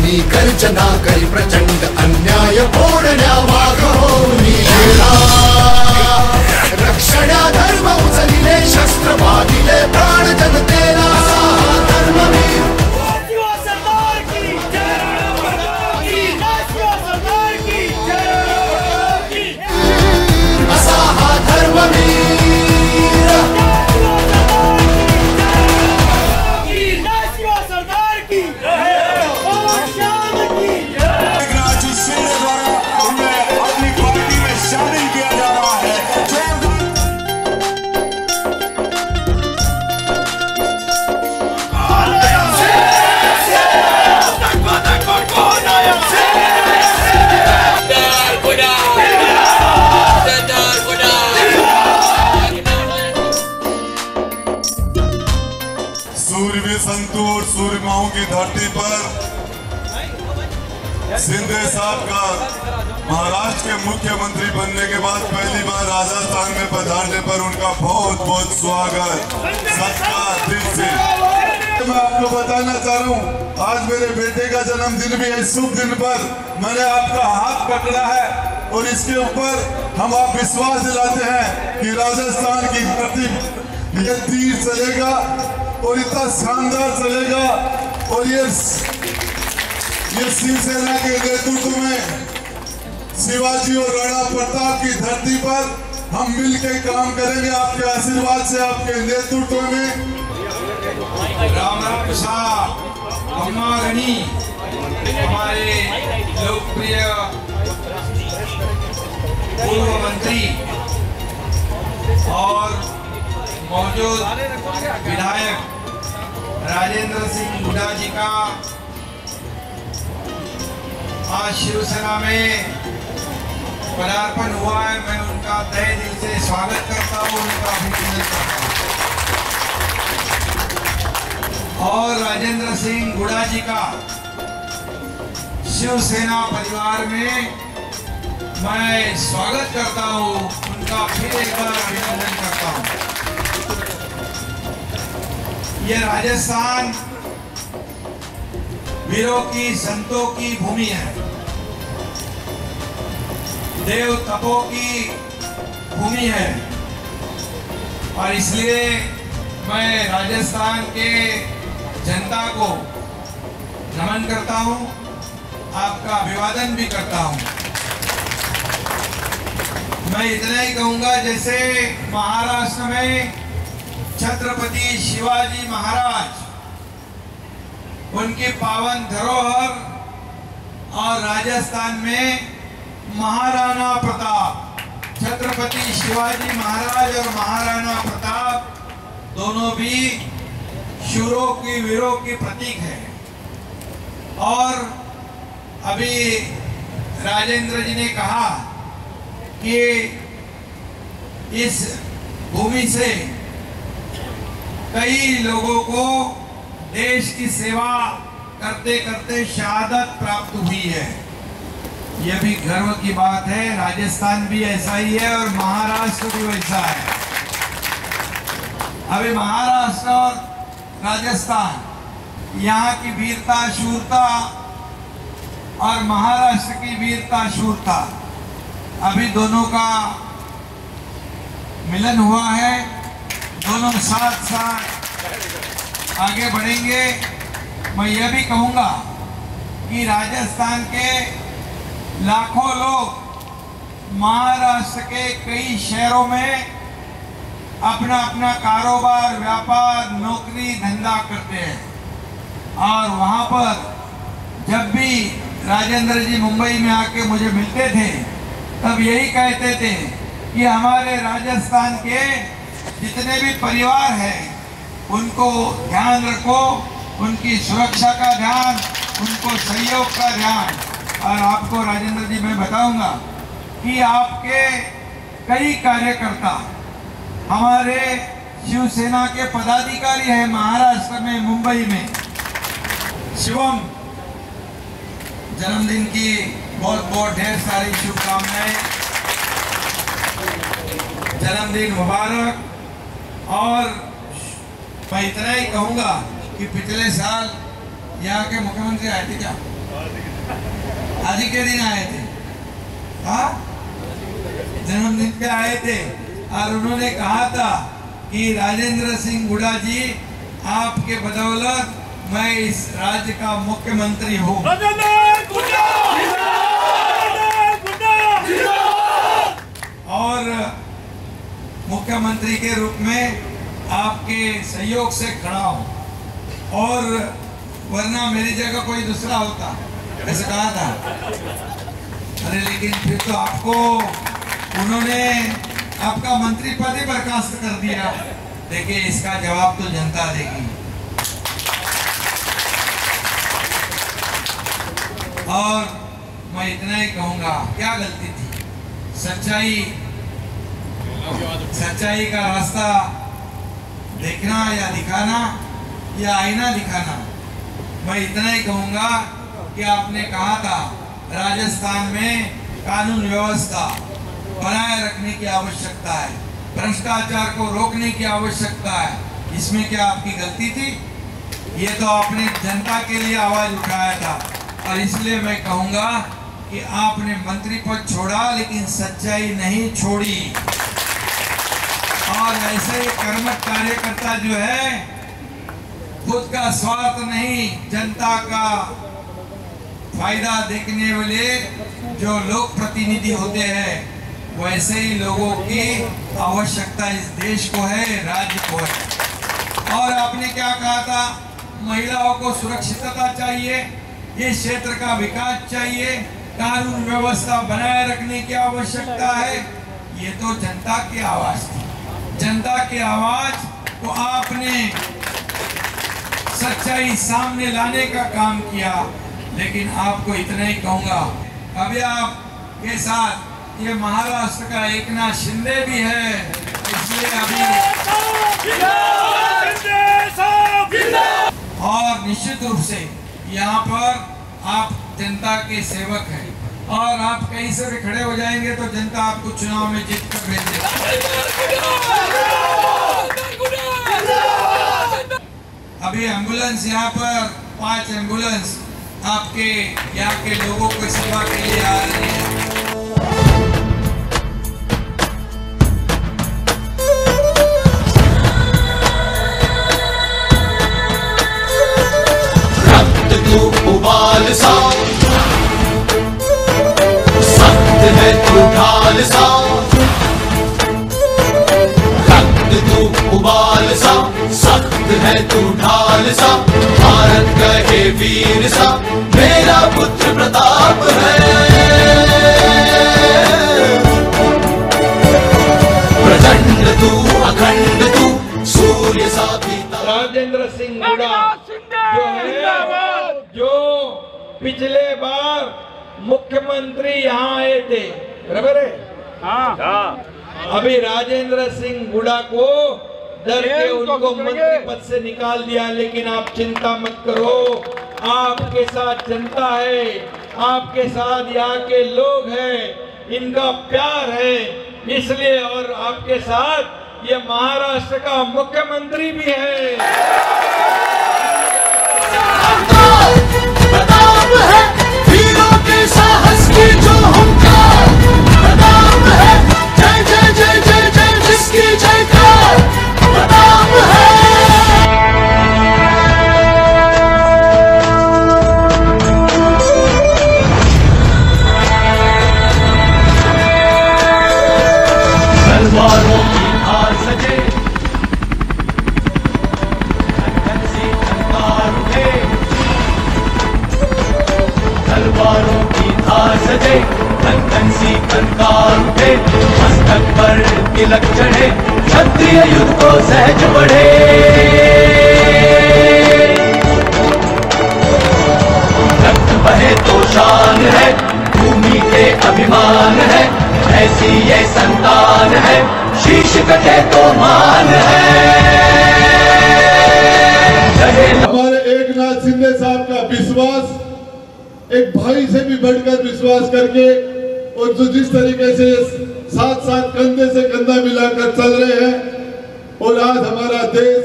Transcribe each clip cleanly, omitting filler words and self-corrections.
वाहिनी गर्जना करी प्रचंड अन्याय फोडण्या वाघोनी रक्षण्या धर्म उचलिले शस्त्र बांधिले प्राण जनतेला धर्मवीर असा हा धर्मवीर सूर्यवीर संतों और सूर्यमाओं की धरती पर शिंदे साहब का महाराष्ट्र के मुख्यमंत्री बनने के बाद पहली बार राजस्थान में पधारने पर उनका बहुत बहुत स्वागत सत्कार दिल से। मैं आपको बताना चाह रहा हूँ, आज मेरे बेटे का जन्मदिन भी है। शुभ दिन पर मैंने आपका हाथ पकड़ा है और इसके ऊपर हम आप विश्वास दिलाते हैं कि राजस्थान की धरती ये तीर चलेगा और इतना शानदार चलेगा। और ये शिवसेना के नेतृत्व में शिवाजी और राणा प्रताप की धरती पर हम मिलकर काम करेंगे आपके आशीर्वाद से, आपके नेतृत्व में। राम राम साहब अम्मा रानी हमारे लोकप्रिय पूर्व मंत्री और मौजूद विधायक राजेंद्र सिंह हुड्डा जी का आज शिवसेना में पदार्पण हुआ है। मैं उनका तहे दिल से स्वागत करता हूँ, उनका अभिनंदन करता हूँ। और राजेंद्र सिंह हुड्डा जी का शिवसेना परिवार में मैं स्वागत करता हूँ, उनका फिर एक बार अभिनंदन करता हूँ। ये राजस्थान वीरों की संतों की भूमि है, देव तपों की भूमि है और इसलिए मैं राजस्थान के जनता को नमन करता हूं, आपका अभिवादन भी करता हूं। मैं इतना ही कहूंगा, जैसे महाराष्ट्र में छत्रपति शिवाजी महाराज उनकी पावन धरोहर और राजस्थान में महाराणा प्रताप, छत्रपति शिवाजी महाराज और महाराणा प्रताप दोनों भी शूरों की वीरों की प्रतीक है। और अभी राजेंद्र जी ने कहा कि इस भूमि से कई लोगों को देश की सेवा करते करते शहादत प्राप्त हुई है। यह भी गर्व की बात है। राजस्थान भी ऐसा ही है और महाराष्ट्र भी वैसा है। अभी महाराष्ट्र और राजस्थान, यहाँ की वीरता शूरता और महाराष्ट्र की वीरता शूरता, अभी दोनों का मिलन हुआ है। दोनों साथ साथ आगे बढ़ेंगे। मैं यह भी कहूँगा कि राजस्थान के लाखों लोग महाराष्ट्र के कई शहरों में अपना अपना कारोबार, व्यापार, नौकरी, धंधा करते हैं और वहाँ पर जब भी राजेंद्र जी मुंबई में आके मुझे मिलते थे तब यही कहते थे कि हमारे राजस्थान के जितने भी परिवार हैं उनको ध्यान रखो, उनकी सुरक्षा का ध्यान, उनको सहयोग का ध्यान। और आपको राजेंद्र जी मैं बताऊंगा कि आपके कई कार्यकर्ता हमारे शिवसेना के पदाधिकारी हैं महाराष्ट्र में, मुंबई में। शिवम, जन्मदिन की बहुत बहुत ढेर सारी शुभकामनाएं, जन्मदिन मुबारक। और मैं इतना ही कहूँगा कि पिछले साल यहाँ के मुख्यमंत्री आए थे क्या? आज ही के दिन आए थे, हाँ जन्मदिन पे आए थे और उन्होंने कहा था कि राजेंद्र सिंह गुड़ा जी आपके बदौलत मैं इस राज्य का मुख्यमंत्री हूँ। और मुख्यमंत्री के रूप में आपके सहयोग से खड़ा हूँ और वरना मेरी जगह कोई दूसरा होता, ऐसे कहा था। अरे लेकिन फिर तो आपको उन्होंने आपका मंत्री पद ही बर्खास्त कर दिया। देखिए इसका जवाब तो जनता देगी। और मैं इतना ही कहूंगा, क्या गलती थी? सच्चाई का रास्ता देखना या दिखाना या आईना दिखाना। मैं इतना ही कहूंगा कि आपने कहा था राजस्थान में कानून व्यवस्था बनाए रखने की आवश्यकता है, भ्रष्टाचार को रोकने की आवश्यकता है। इसमें क्या आपकी गलती थी? ये तो आपने जनता के लिए आवाज उठाया था और इसलिए मैं कहूंगा कि आपने मंत्री पद छोड़ा लेकिन सच्चाई नहीं छोड़ी। और ऐसे कर्मठ कार्यकर्ता जो है खुद का स्वार्थ नहीं, जनता का फायदा देखने वाले जो लोक प्रतिनिधि होते हैं, वैसे ही लोगों की आवश्यकता इस देश को है, राज्य को है। और आपने क्या कहा था? महिलाओं को सुरक्षितता चाहिए, ये क्षेत्र का विकास चाहिए, कानून व्यवस्था बनाए रखने की आवश्यकता है। ये तो जनता की आवाज थी। जनता की आवाज को आपने सच्चाई सामने लाने का काम किया। लेकिन आपको इतना ही कहूंगा, अभी आपके साथ ये महाराष्ट्र का एकनाथ शिंदे भी है, इसलिए अभी और निश्चित रूप से यहाँ पर आप जनता के सेवक हैं और आप कहीं से भी खड़े हो जाएंगे तो जनता आपको चुनाव में जीत कर भेजेगा। अभी एम्बुलेंस यहाँ पर 5 एम्बुलेंस आपके यहाँ के लोगों को सेवा के लिए आ रही है। रक्त तू उबाल सा, सख्त है तू ढाल सा। रक्त तू उबाल सा, सख्त है तू ढाल सा। भारत कहे वीर सा, मेरा पुत्र प्रताप है। प्रचंड तू अखंड तू, सूर्य सा पीता। राजेंद्र सिंह गुड़ा जो है, जो पिछले बार मुख्यमंत्री यहाँ आए थे, बराबर है? हाँ। अभी राजेंद्र सिंह गुड़ा को डर के उनको मंत्री पद से निकाल दिया। लेकिन आप चिंता मत करो, आपके साथ जनता है, आपके साथ यहाँ के लोग हैं, इनका प्यार है इसलिए, और आपके साथ ये महाराष्ट्र का मुख्यमंत्री भी है। प्रताप है वीरों के साहस की जो हुंकार। प्रताप है जय जय जय जय जय जिसकी जयकार। प्रताप है। तलवारों की धार सजे, तलवारों की धार सजे, धन सी कंकार उठे। मस्तक पर तिलक चढ़े, क्षत्रिय युद्ध को सहज बढ़े। रक्त बहे तो शान है, भूमि के अभिमान है। ऐसी ये संतान है, शीश कटे तो मान है। हमारे एकनाथ शिंदे साहब का विश्वास, एक भाई से भी बढ़कर विश्वास करके, और जो जिस तरीके से साथ साथ कंधे से कंधा मिलाकर चल रहे हैं, और आज हमारा देश,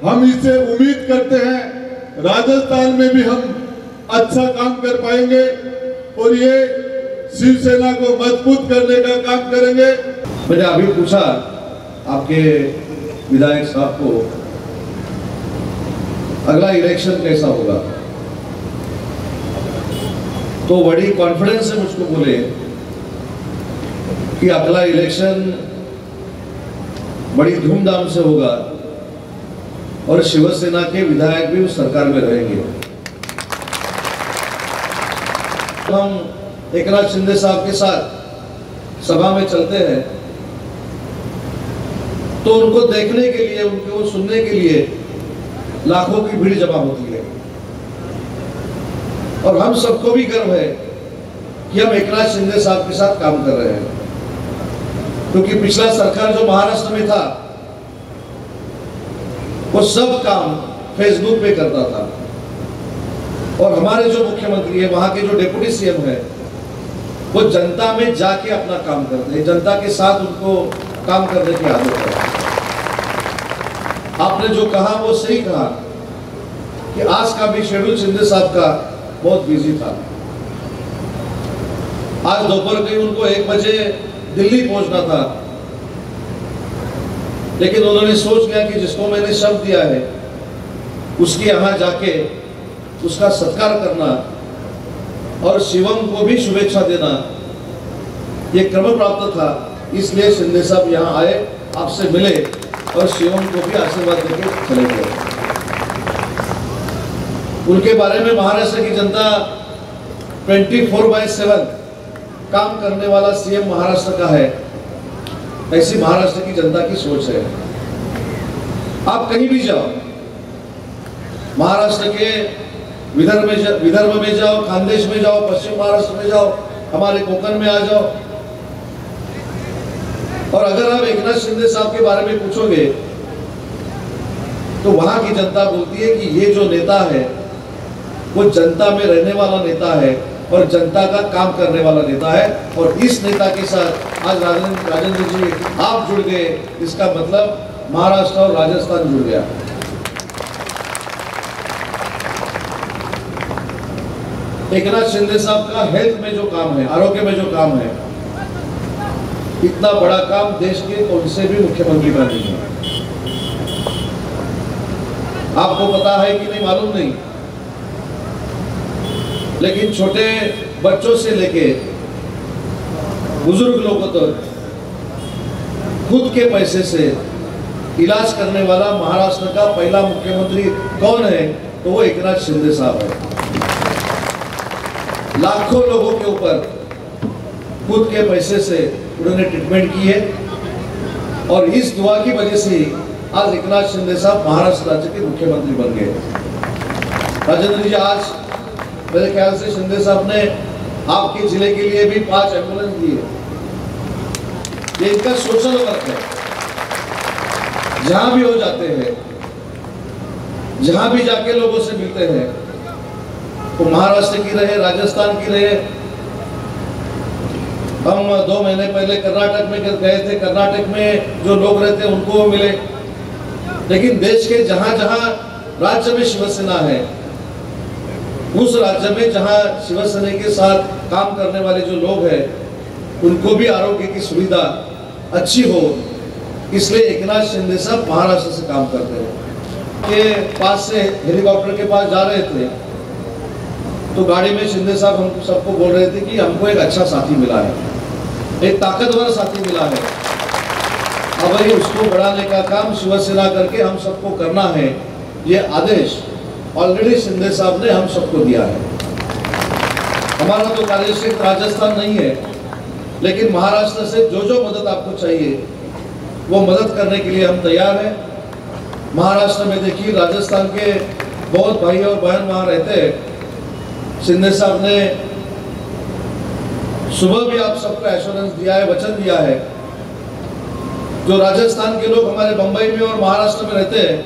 हम इससे उम्मीद करते हैं राजस्थान में भी हम अच्छा काम कर पाएंगे और ये शिवसेना को मजबूत करने का काम करेंगे। मैंने अभी पूछा आपके विधायक साहब को अगला इलेक्शन कैसा होगा, तो बड़ी कॉन्फिडेंस से मुझको बोले कि अगला इलेक्शन बड़ी धूमधाम से होगा और शिवसेना के विधायक भी उस सरकार में रहेंगे। हम एकनाथ शिंदे साहब के साथ सभा में चलते हैं तो उनको देखने के लिए, उनको सुनने के लिए लाखों की भीड़ जमा होती है और हम सबको भी गर्व है कि हम एकनाथ शिंदे साहब के साथ काम कर रहे हैं, क्योंकि पिछला सरकार जो महाराष्ट्र में था वो सब काम फेसबुक पे करता था और हमारे जो मुख्यमंत्री है, वहां के जो डिप्टी सीएम है, वो जनता में जाके अपना काम करते हैं, जनता के साथ उनको काम करने की आदत है। आपने जो कहा वो सही कहा कि आज का भी शेड्यूल शिंदे साहब का बहुत बिजी था। आज दोपहर कहीं उनको 1 बजे दिल्ली पहुंचना था, लेकिन उन्होंने सोच लिया कि जिसको मैंने शब्द दिया है उसके यहां जाके उसका सत्कार करना और शिवम को भी शुभेच्छा देना ये क्रम प्राप्त था। इसलिए शिंदे साहब यहाँ आए, आपसे मिले और शिवम को भी आशीर्वाद देकर चले गए। उनके बारे में महाराष्ट्र की जनता 24/7 काम करने वाला सीएम महाराष्ट्र का है, ऐसी महाराष्ट्र की जनता की सोच है। आप कहीं भी जाओ, महाराष्ट्र के विदर्भ में जाओ, खानदेश में जाओ, पश्चिम महाराष्ट्र में जाओ, हमारे कोकण में आ जाओ, और अगर आप एकनाथ शिंदे साहब के बारे में पूछोगे तो वहां की जनता बोलती है कि ये जो नेता है वो जनता में रहने वाला नेता है और जनता का काम करने वाला नेता है। और इस नेता के साथ आज राजेंद्र जी आप जुड़ गए, इसका मतलब महाराष्ट्र और राजस्थान जुड़ गया। एकनाथ शिंदे साहब का हेल्थ में जो काम है, आरोग्य में जो काम है, इतना बड़ा काम देश के कौन से भी मुख्यमंत्री का नहीं है। आपको पता है कि नहीं मालूम नहीं, लेकिन छोटे बच्चों से लेके बुजुर्ग लोगों तक खुद के पैसे से इलाज करने वाला महाराष्ट्र का पहला मुख्यमंत्री कौन है, तो वो एकनाथ शिंदे साहब है। लाखों लोगों के ऊपर खुद के पैसे से उन्होंने ट्रीटमेंट की है और इस दुआ की वजह से आज एकनाथ शिंदे साहब महाराष्ट्र राज्य के मुख्यमंत्री बन गए। राजेंद्र जी, आज मेरे ख्याल से शिंदे साहब ने आपके जिले के लिए भी 5 एम्बुलेंस दी है। ये इनका सोशल वर्क है। जहां भी हो जाते हैं, जहां भी जाके लोगों से मिलते हैं, तो महाराष्ट्र की रहे, राजस्थान की रहे। हम 2 महीने पहले कर्नाटक में गए थे, कर्नाटक में जो लोग रहते हैं उनको मिले। लेकिन देश के जहां जहां राज्य में शिवसेना है, उस राज्य में जहां शिवसेना के साथ काम करने वाले जो लोग हैं, उनको भी आरोग्य की सुविधा अच्छी हो, इसलिए एकनाथ शिंदे साहब महाराष्ट्र से काम करते हैं। के पास से हेलीकॉप्टर के पास जा रहे थे तो गाड़ी में शिंदे साहब हमको सबको बोल रहे थे कि हमको एक अच्छा साथी मिला है, एक ताकतवर साथी मिला है। अब ये उसको बढ़ाने का काम शिवसेना करके हम सबको करना है। ये आदेश ऑलरेडी शिंदे साहब ने हम सबको दिया है। हमारा तो कार्यक्षेत्र राजस्थान नहीं है, लेकिन महाराष्ट्र से जो जो मदद आपको चाहिए वो मदद करने के लिए हम तैयार हैं। महाराष्ट्र में देखिए, राजस्थान के बहुत भाई और बहन वहां रहते हैं। शिंदे साहब ने सुबह भी आप सबको एश्योरेंस दिया है, वचन दिया है। जो राजस्थान के लोग हमारे बंबई में और महाराष्ट्र में रहते हैं,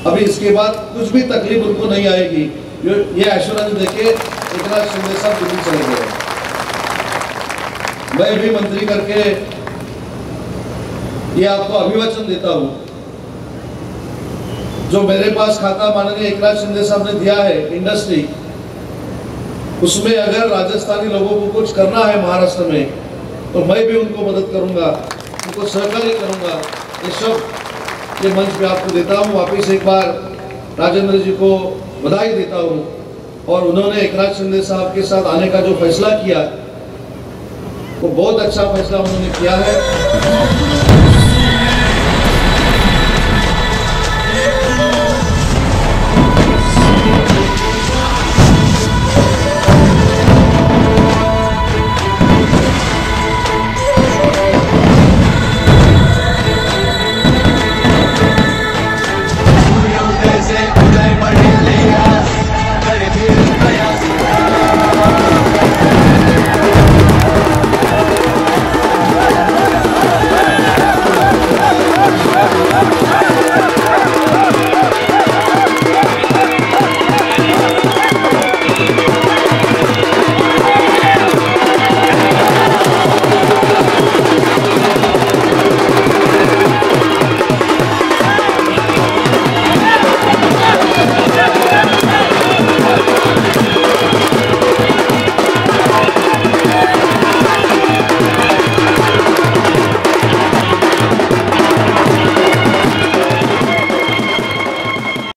अभी इसके बाद कुछ भी तकलीफ उनको नहीं आएगी। ये एश्योरेंस देके एकनाथ शिंदे साहब दिल्ली चले गए। मैं भी मंत्री करके ये आपको अभिवचन देता हूं, जो मेरे पास खाता माननीय एकनाथ शिंदे साहब ने दिया है इंडस्ट्री, उसमें अगर राजस्थानी लोगों को कुछ करना है महाराष्ट्र में, तो मैं भी उनको मदद करूंगा, उनको सहकार्य करूंगा। ये सब ये मंच पे आपको देता हूँ। वापिस एक बार राजेंद्र जी को बधाई देता हूँ। और उन्होंने एकनाथ शिंदे साहब के साथ आने का जो फैसला किया, वो बहुत अच्छा फैसला उन्होंने किया है।